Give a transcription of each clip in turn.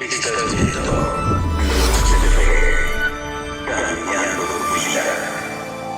Estás viendo Luz de Fe, cambiando tu vida.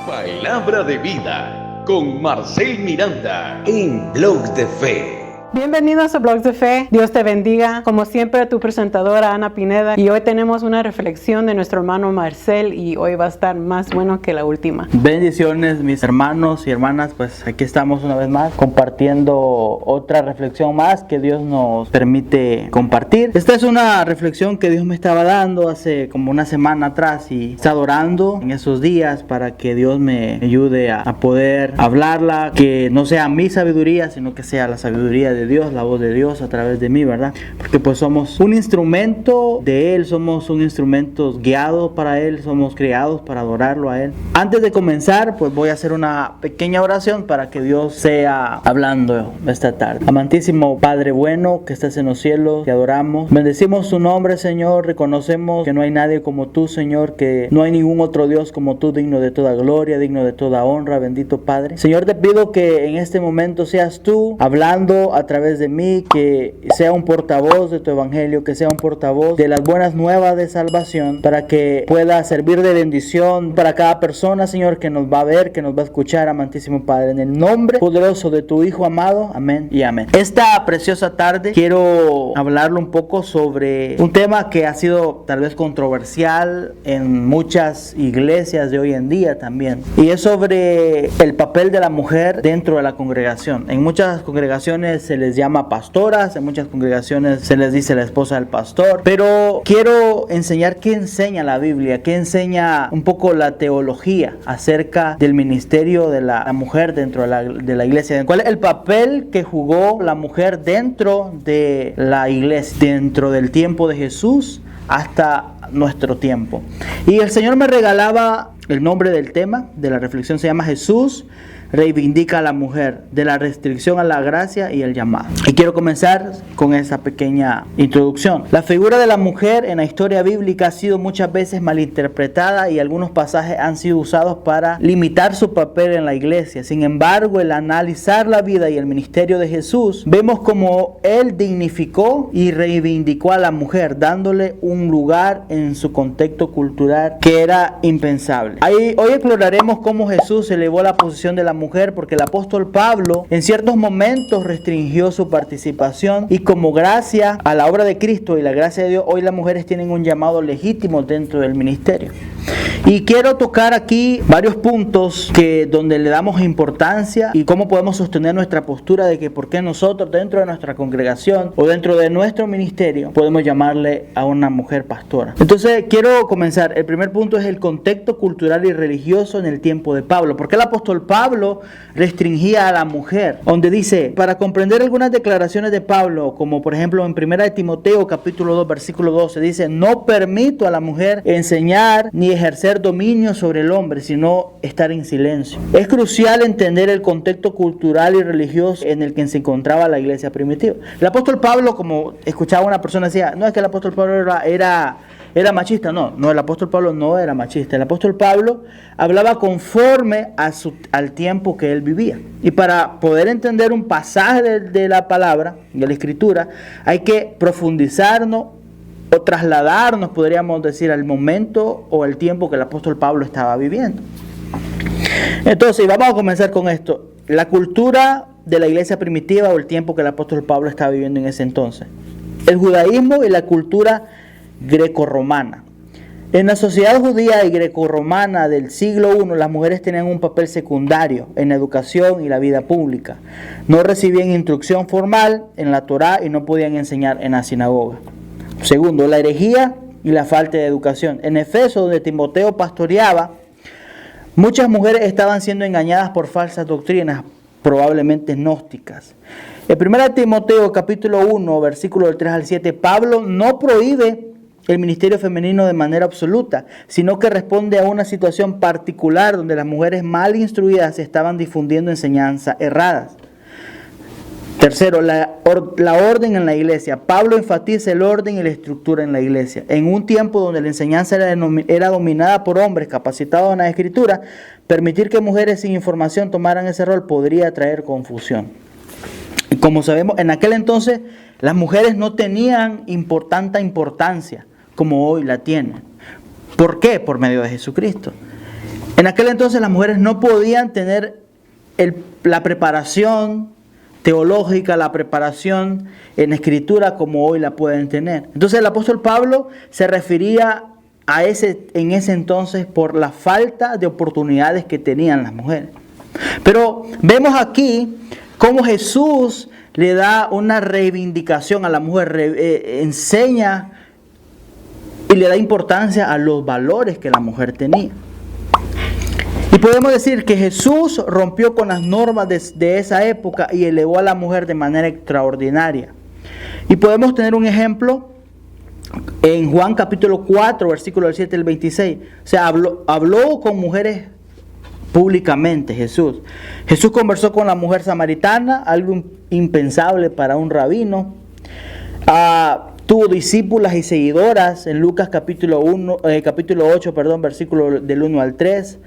Palabra de vida con Marcel Miranda en Blog de Fe. Bienvenidos a Blogs de Fe. Dios te bendiga. Como siempre, tu presentadora Ana Pineda. Y hoy tenemos una reflexión de nuestro hermano Marcel y hoy va a estar más bueno que la última. Bendiciones, mis hermanos y hermanas. Pues aquí estamos una vez más compartiendo otra reflexión más que Dios nos permite compartir. Esta es una reflexión que Dios me estaba dando hace como una semana atrás y está orando en esos días para que Dios me ayude a poder hablarla, que no sea mi sabiduría, sino que sea la sabiduría de Dios, la voz de Dios a través de mí, ¿verdad? Porque pues somos un instrumento de Él, somos un instrumento guiado para Él, somos creados para adorarlo a Él. Antes de comenzar, pues voy a hacer una pequeña oración para que Dios sea hablando esta tarde. Amantísimo Padre bueno que estás en los cielos, te adoramos, bendecimos tu nombre, Señor, reconocemos que no hay nadie como tú, Señor, que no hay ningún otro Dios como tú, digno de toda gloria, digno de toda honra, bendito Padre. Señor, te pido que en este momento seas tú hablando a través de mí, que sea un portavoz de tu evangelio, que sea un portavoz de las buenas nuevas de salvación, para que pueda servir de bendición para cada persona, Señor, que nos va a ver, que nos va a escuchar, amantísimo Padre, en el nombre poderoso de tu Hijo amado, amén y amén. Esta preciosa tarde quiero hablarle un poco sobre un tema que ha sido tal vez controversial en muchas iglesias de hoy en día también, y es sobre el papel de la mujer dentro de la congregación. En muchas congregaciones se les llama pastoras, en muchas congregaciones se les dice la esposa del pastor, pero quiero enseñar qué enseña la Biblia, qué enseña un poco la teología acerca del ministerio de la mujer dentro de la iglesia, cuál es el papel que jugó la mujer dentro de la iglesia, dentro del tiempo de Jesús hasta nuestro tiempo. Y el Señor me regalaba el nombre del tema de la reflexión, se llama Jesús reivindica a la mujer, de la restricción a la gracia y el llamado. Y quiero comenzar con esa pequeña introducción. La figura de la mujer en la historia bíblica ha sido muchas veces malinterpretada y algunos pasajes han sido usados para limitar su papel en la iglesia. Sin embargo, al analizar la vida y el ministerio de Jesús, vemos como Él dignificó y reivindicó a la mujer, dándole un lugar en su contexto cultural que era impensable. Hoy exploraremos cómo Jesús elevó la posición de la mujer, porque el apóstol Pablo en ciertos momentos restringió su participación, y como gracia a la obra de Cristo y la gracia de Dios, hoy las mujeres tienen un llamado legítimo dentro del ministerio. Y quiero tocar aquí varios puntos donde le damos importancia y cómo podemos sostener nuestra postura de que por qué nosotros dentro de nuestra congregación o dentro de nuestro ministerio podemos llamarle a una mujer pastora. Entonces quiero comenzar. El primer punto es el contexto cultural y religioso en el tiempo de Pablo. ¿Por qué el apóstol Pablo restringía a la mujer? Donde dice, para comprender algunas declaraciones de Pablo, como por ejemplo en 1 de Timoteo capítulo 2 versículo 12, dice, no permito a la mujer enseñar ni ejercer dominio sobre el hombre, sino estar en silencio. Es crucial entender el contexto cultural y religioso en el que se encontraba la iglesia primitiva. El apóstol Pablo, como escuchaba una persona decía, no es que el apóstol Pablo era machista. No, el apóstol Pablo no era machista. El apóstol Pablo hablaba conforme al tiempo que él vivía. Y para poder entender un pasaje de la palabra, de la escritura, hay que profundizarnos o trasladarnos, podríamos decir, al momento o el tiempo que el apóstol Pablo estaba viviendo. Entonces, vamos a comenzar con esto. La cultura de la iglesia primitiva o el tiempo que el apóstol Pablo estaba viviendo en ese entonces. El judaísmo y la cultura grecorromana. En la sociedad judía y grecorromana del siglo I, las mujeres tenían un papel secundario en la educación y la vida pública. No recibían instrucción formal en la Torá y no podían enseñar en la sinagoga. Segundo, la herejía y la falta de educación. En Efeso, donde Timoteo pastoreaba, muchas mujeres estaban siendo engañadas por falsas doctrinas, probablemente gnósticas. En 1 Timoteo capítulo 1, versículo del 3 al 7, Pablo no prohíbe el ministerio femenino de manera absoluta, sino que responde a una situación particular donde las mujeres mal instruidas estaban difundiendo enseñanzas erradas. Tercero, la orden en la iglesia. Pablo enfatiza el orden y la estructura en la iglesia. En un tiempo donde la enseñanza era dominada por hombres capacitados en la escritura, permitir que mujeres sin información tomaran ese rol podría traer confusión. Y como sabemos, en aquel entonces las mujeres no tenían tanta importancia como hoy la tienen. ¿Por qué? Por medio de Jesucristo. En aquel entonces las mujeres no podían tener la preparación teológica, la preparación en escritura como hoy la pueden tener. Entonces el apóstol Pablo se refería en ese entonces por la falta de oportunidades que tenían las mujeres. Pero vemos aquí cómo Jesús le da una reivindicación a la mujer, enseña y le da importancia a los valores que la mujer tenía. Y podemos decir que Jesús rompió con las normas de esa época y elevó a la mujer de manera extraordinaria. Y podemos tener un ejemplo en Juan capítulo 4, versículo del 7 al 26. O sea, habló con mujeres públicamente Jesús. Jesús conversó con la mujer samaritana, algo impensable para un rabino. Tuvo discípulas y seguidoras en Lucas capítulo 8, versículo del 1 al 3.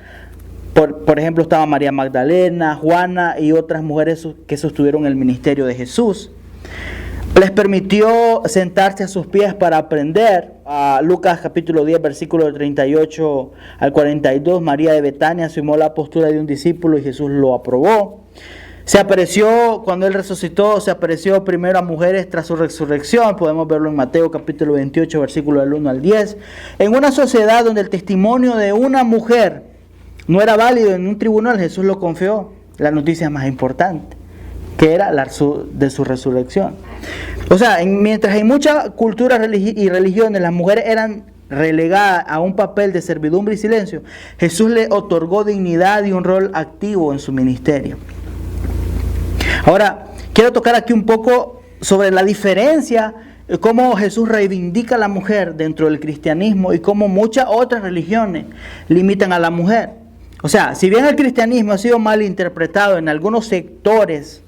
Por ejemplo, estaba María Magdalena, Juana y otras mujeres que sostuvieron el ministerio de Jesús. Les permitió sentarse a sus pies para aprender. Lucas capítulo 10, versículo 38 al 42, María de Betania asumió la postura de un discípulo y Jesús lo aprobó. Se apareció, cuando Él resucitó, se apareció primero a mujeres tras su resurrección. Podemos verlo en Mateo capítulo 28, versículo del 1 al 10. En una sociedad donde el testimonio de una mujer no era válido en un tribunal, Jesús lo confió, la noticia más importante, que era de su resurrección. O sea, mientras en muchas culturas y religiones las mujeres eran relegadas a un papel de servidumbre y silencio, Jesús le otorgó dignidad y un rol activo en su ministerio. Ahora, quiero tocar aquí un poco sobre la diferencia, cómo Jesús reivindica a la mujer dentro del cristianismo y cómo muchas otras religiones limitan a la mujer. O sea, si bien el cristianismo ha sido mal interpretado en algunos sectores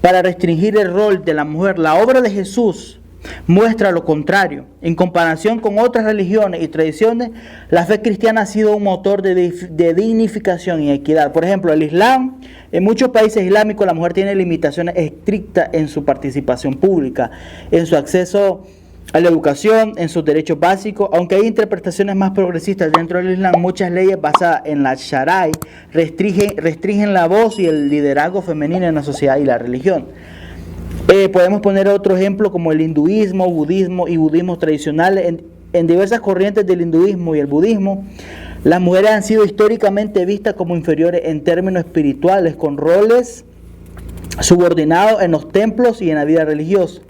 para restringir el rol de la mujer, la obra de Jesús muestra lo contrario. En comparación con otras religiones y tradiciones, la fe cristiana ha sido un motor de dignificación y equidad. Por ejemplo, el Islam, en muchos países islámicos la mujer tiene limitaciones estrictas en su participación pública, en su acceso a la educación, en sus derechos básicos. Aunque hay interpretaciones más progresistas dentro del Islam, muchas leyes basadas en la Sharia restringen la voz y el liderazgo femenino en la sociedad y la religión. Podemos poner otro ejemplo como el hinduismo, budismo y budismo tradicionales. En diversas corrientes del hinduismo y el budismo, las mujeres han sido históricamente vistas como inferiores en términos espirituales, con roles subordinados en los templos y en la vida religiosa.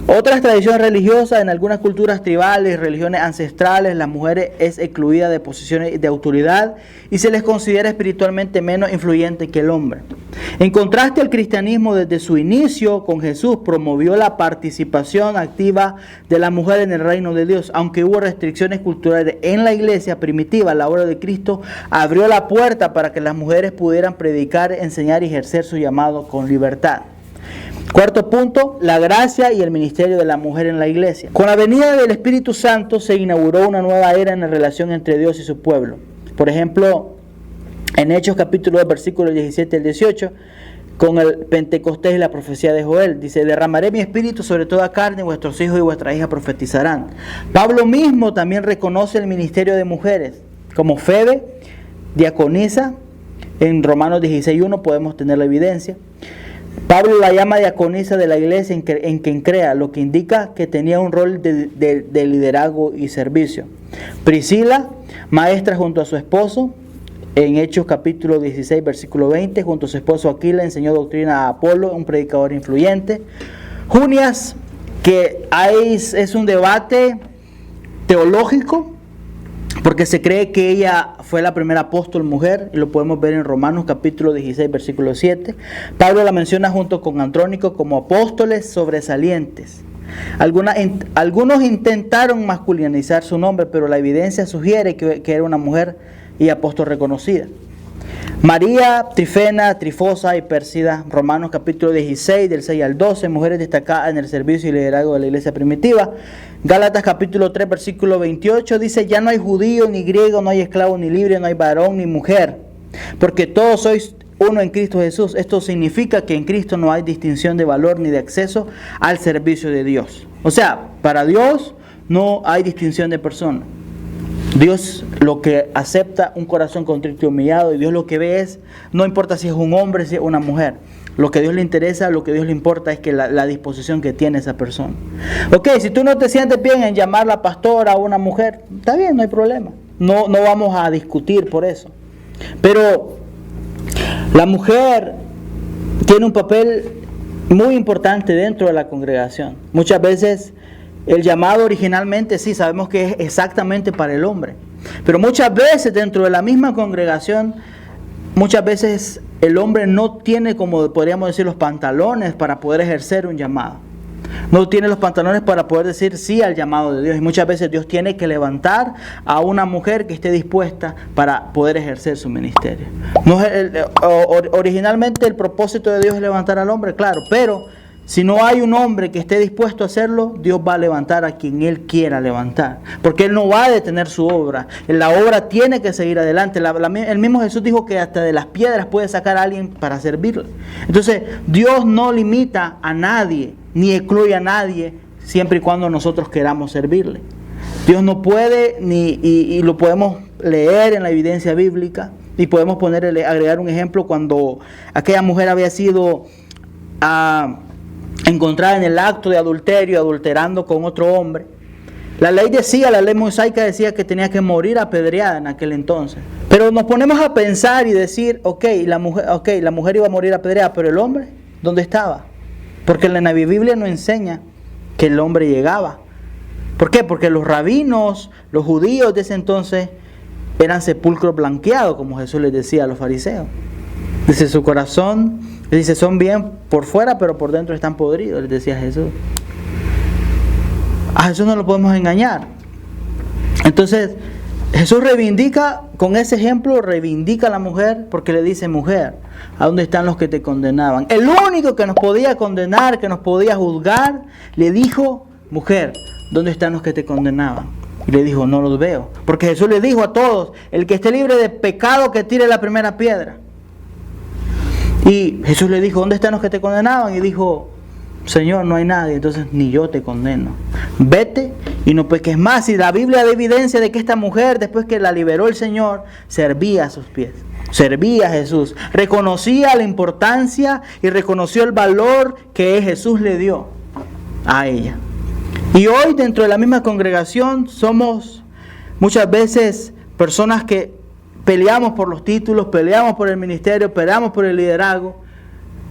Otras tradiciones religiosas, en algunas culturas tribales, religiones ancestrales, las mujeres es excluida de posiciones de autoridad y se les considera espiritualmente menos influyente que el hombre. En contraste, el cristianismo desde su inicio con Jesús promovió la participación activa de la mujer en el reino de Dios. Aunque hubo restricciones culturales en la iglesia primitiva, la obra de Cristo abrió la puerta para que las mujeres pudieran predicar, enseñar y ejercer su llamado con libertad. Cuarto punto, la gracia y el ministerio de la mujer en la iglesia. Con la venida del Espíritu Santo se inauguró una nueva era en la relación entre Dios y su pueblo. Por ejemplo, en Hechos capítulo 2, versículos 17 al 18, con el Pentecostés y la profecía de Joel, dice: derramaré mi espíritu sobre toda carne, vuestros hijos y vuestras hijas profetizarán. Pablo mismo también reconoce el ministerio de mujeres, como Febe, diaconisa. En Romanos 16:1 podemos tener la evidencia. Pablo la llama diaconisa de la iglesia en quien crea, lo que indica que tenía un rol de liderazgo y servicio. Priscila, maestra junto a su esposo, en Hechos capítulo 16, versículo 20, junto a su esposo Aquila enseñó doctrina a Apolo, un predicador influyente. Junias, que es un debate teológico, porque se cree que ella fue la primera apóstol mujer, y lo podemos ver en Romanos capítulo 16, versículo 7. Pablo la menciona junto con Andrónico como apóstoles sobresalientes. Algunos intentaron masculinizar su nombre, pero la evidencia sugiere que era una mujer y apóstol reconocida. María, Trifena, Trifosa y Pérsida, Romanos capítulo 16, del 6 al 12, mujeres destacadas en el servicio y liderazgo de la iglesia primitiva. Gálatas capítulo 3, versículo 28, dice: ya no hay judío ni griego, no hay esclavo ni libre, no hay varón ni mujer, porque todos sois uno en Cristo Jesús. Esto significa que en Cristo no hay distinción de valor ni de acceso al servicio de Dios. O sea, para Dios no hay distinción de persona. Dios lo que acepta un corazón contrito y humillado, y Dios lo que ve es, no importa si es un hombre, si es una mujer. Lo que a Dios le interesa, lo que a Dios le importa es que la disposición que tiene esa persona. Ok, si tú no te sientes bien en llamarla pastora o una mujer, está bien, no hay problema. No vamos a discutir por eso. Pero la mujer tiene un papel muy importante dentro de la congregación. Muchas veces el llamado originalmente sí sabemos que es exactamente para el hombre. Pero muchas veces dentro de la misma congregación, muchas veces el hombre no tiene, como podríamos decir, los pantalones para poder ejercer un llamado. No tiene los pantalones para poder decir sí al llamado de Dios. Y muchas veces Dios tiene que levantar a una mujer que esté dispuesta para poder ejercer su ministerio. Originalmente el propósito de Dios es levantar al hombre, claro, pero si no hay un hombre que esté dispuesto a hacerlo, Dios va a levantar a quien Él quiera levantar. Porque Él no va a detener su obra. La obra tiene que seguir adelante. El mismo Jesús dijo que hasta de las piedras puede sacar a alguien para servirle. Entonces, Dios no limita a nadie, ni excluye a nadie, siempre y cuando nosotros queramos servirle. Dios no puede, y lo podemos leer en la evidencia bíblica, y podemos agregar un ejemplo cuando aquella mujer había sido encontrada en el acto de adulterio, adulterando con otro hombre. La ley mosaica decía que tenía que morir apedreada en aquel entonces. Pero nos ponemos a pensar y decir, la mujer iba a morir apedreada, pero el hombre, ¿dónde estaba? Porque en la Biblia no enseña que el hombre llegaba. ¿Por qué? Porque los rabinos, los judíos de ese entonces, eran sepulcros blanqueados, como Jesús les decía a los fariseos. Dice, su corazón, dice, son bien por fuera, pero por dentro están podridos, les decía Jesús. A Jesús no lo podemos engañar. Entonces, Jesús reivindica, con ese ejemplo, reivindica a la mujer, porque le dice, mujer, ¿a dónde están los que te condenaban? El único que nos podía condenar, que nos podía juzgar, le dijo, mujer, ¿dónde están los que te condenaban? Y le dijo, no los veo. Porque Jesús le dijo a todos, el que esté libre de pecado, que tire la primera piedra. Y Jesús le dijo, ¿dónde están los que te condenaban? Y dijo, Señor, no hay nadie, entonces ni yo te condeno. Vete y no peques más. Y la Biblia da evidencia de que esta mujer, después que la liberó el Señor, servía a sus pies. Servía a Jesús. Reconocía la importancia y reconoció el valor que Jesús le dio a ella. Y hoy dentro de la misma congregación somos muchas veces personas que peleamos por los títulos, peleamos por el ministerio, peleamos por el liderazgo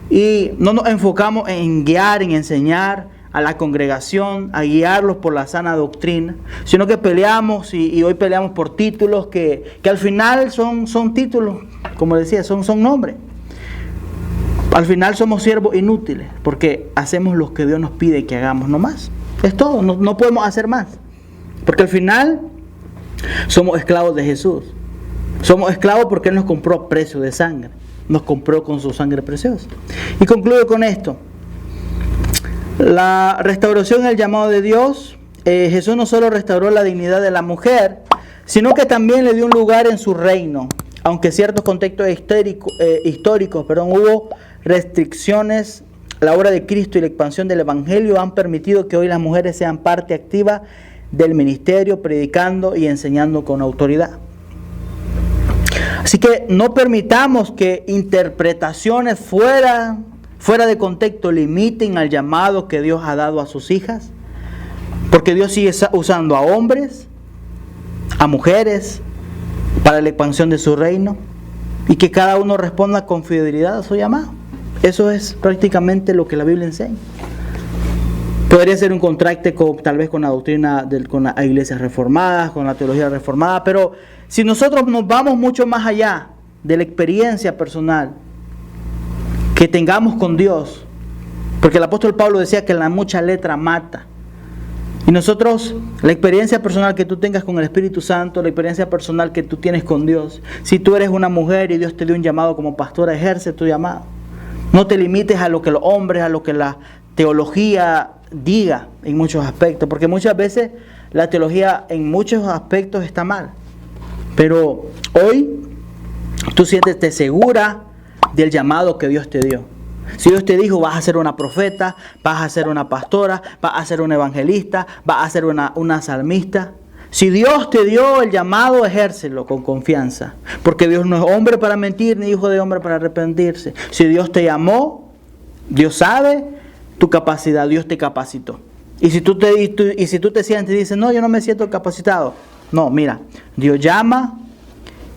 y no nos enfocamos en guiar, en enseñar a la congregación, a guiarlos por la sana doctrina, sino que peleamos y hoy peleamos por títulos que al final son títulos, como decía, son nombres. Al final somos siervos inútiles porque hacemos lo que Dios nos pide que hagamos, no más. Es todo, no podemos hacer más. Porque al final somos esclavos de Jesús. Somos esclavos porque Él nos compró a precio de sangre. Nos compró con su sangre preciosa. Y concluyo con esto. La restauración del llamado de Dios. Jesús no solo restauró la dignidad de la mujer, sino que también le dio un lugar en su reino. Aunque ciertos contextos históricos, hubo restricciones, la obra de Cristo y la expansión del Evangelio han permitido que hoy las mujeres sean parte activa del ministerio, predicando y enseñando con autoridad. Así que no permitamos que interpretaciones fuera de contexto limiten al llamado que Dios ha dado a sus hijas, porque Dios sigue usando a hombres, a mujeres, para la expansión de su reino, y que cada uno responda con fidelidad a su llamado. Eso es prácticamente lo que la Biblia enseña. Podría ser un contraste tal vez con la doctrina, con las iglesias reformadas, con la teología reformada, pero si nosotros nos vamos mucho más allá de la experiencia personal que tengamos con Dios, porque el apóstol Pablo decía que la mucha letra mata, y nosotros, la experiencia personal que tú tengas con el Espíritu Santo, la experiencia personal que tú tienes con Dios, si tú eres una mujer y Dios te dio un llamado como pastora, ejerce tu llamado. No te limites a lo que los hombres, a lo que la teología diga en muchos aspectos, porque muchas veces la teología en muchos aspectos está mal. Pero hoy tú siéntete segura del llamado que Dios te dio. Si Dios te dijo, vas a ser una profeta, vas a ser una pastora, vas a ser un evangelista, vas a ser una salmista. Si Dios te dio el llamado, ejércelo con confianza. Porque Dios no es hombre para mentir, ni hijo de hombre para arrepentirse. Si Dios te llamó, Dios sabe tu capacidad, Dios te capacitó. Y si tú te sientes y dices, no, yo no me siento capacitado. No, mira, Dios llama.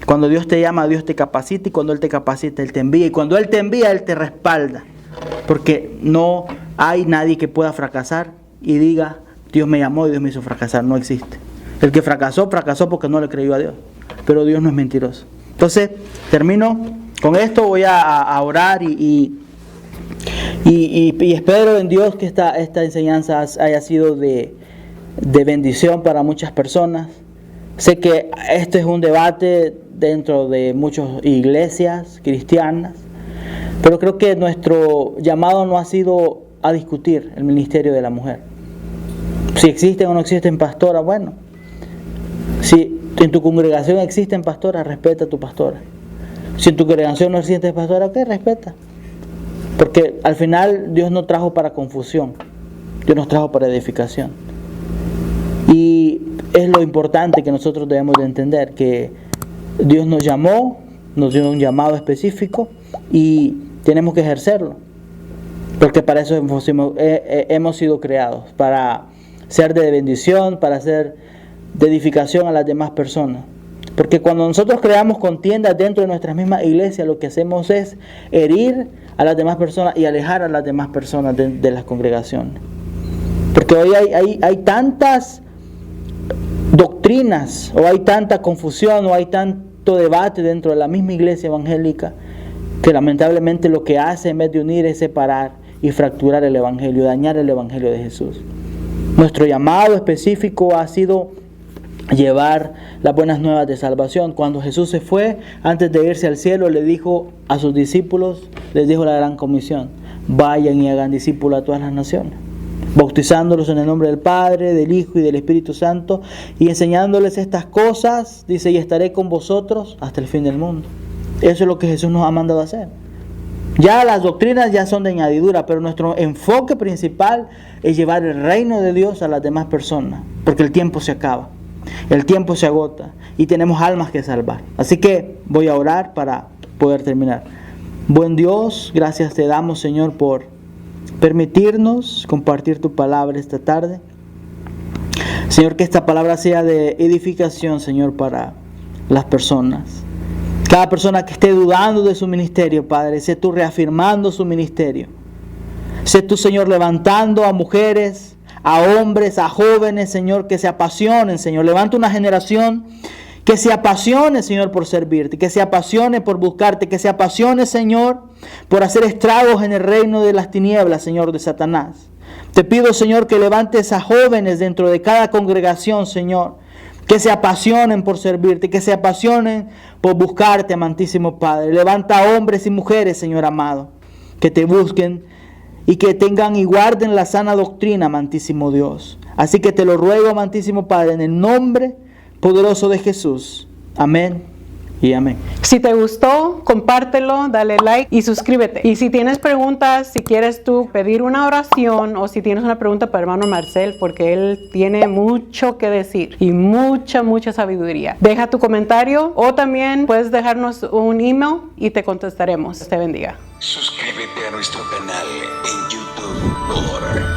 Cuando Dios te llama, Dios te capacita, y cuando Él te capacita, Él te envía. Y cuando Él te envía, Él te respalda. Porque no hay nadie que pueda fracasar y diga, Dios me llamó y Dios me hizo fracasar. No existe. El que fracasó porque no le creyó a Dios. Pero Dios no es mentiroso. Entonces, termino con esto. Voy a orar y espero en Dios que esta enseñanza haya sido de bendición para muchas personas. Sé que este es un debate dentro de muchas iglesias cristianas, pero creo que nuestro llamado no ha sido a discutir el ministerio de la mujer. Si existen o no existen pastoras, bueno. Si en tu congregación existen pastoras, respeta a tu pastora. Si en tu congregación no existe pastora, ok, respeta. Porque al final Dios no trajo para confusión, Dios nos trajo para edificación. Y es lo importante que nosotros debemos de entender, que Dios nos llamó, nos dio un llamado específico y tenemos que ejercerlo. Porque para eso hemos sido creados, para ser de bendición, para ser de edificación a las demás personas. Porque cuando nosotros creamos contiendas dentro de nuestras mismas iglesias, lo que hacemos es herir a las demás personas y alejar a las demás personas de las congregaciones. Porque hoy hay tantas doctrinas, o hay tanta confusión, o hay tanto debate dentro de la misma iglesia evangélica, que lamentablemente lo que hace en vez de unir es separar y fracturar el evangelio, dañar el evangelio de Jesús. Nuestro llamado específico ha sido llevar las buenas nuevas de salvación. Cuando Jesús se fue, antes de irse al cielo, le dijo a sus discípulos, les dijo la gran comisión: vayan y hagan discípulos a todas las naciones, bautizándolos en el nombre del Padre, del Hijo y del Espíritu Santo, y enseñándoles estas cosas, dice, y estaré con vosotros hasta el fin del mundo. Eso es lo que Jesús nos ha mandado a hacer. Ya las doctrinas ya son de añadidura, pero nuestro enfoque principal es llevar el reino de Dios a las demás personas, porque el tiempo se acaba, el tiempo se agota y tenemos almas que salvar. Así que voy a orar para poder terminar. Buen Dios, gracias te damos, Señor, por permitirnos compartir tu palabra esta tarde. Señor, que esta palabra sea de edificación, Señor, para las personas. Cada persona que esté dudando de su ministerio, Padre, sé tú reafirmando su ministerio. Sé tú, Señor, levantando a mujeres, a hombres, a jóvenes, Señor, que se apasionen, Señor. Levanta una generación que se apasione, Señor, por servirte, que se apasione por buscarte, que se apasione, Señor, por hacer estragos en el reino de las tinieblas, Señor, de Satanás. Te pido, Señor, que levantes a jóvenes dentro de cada congregación, Señor, que se apasionen por servirte, que se apasionen por buscarte, amantísimo Padre. Levanta a hombres y mujeres, Señor amado, que te busquen y que tengan y guarden la sana doctrina, amantísimo Dios. Así que te lo ruego, amantísimo Padre, en el nombre poderoso de Jesús. Amén y amén. Si te gustó, compártelo, dale like y suscríbete. Y si tienes preguntas, si quieres tú pedir una oración, o si tienes una pregunta para hermano Marcel, porque él tiene mucho que decir y mucha sabiduría, deja tu comentario, o también puedes dejarnos un email y te contestaremos. Te bendiga. Suscríbete a nuestro canal en YouTube por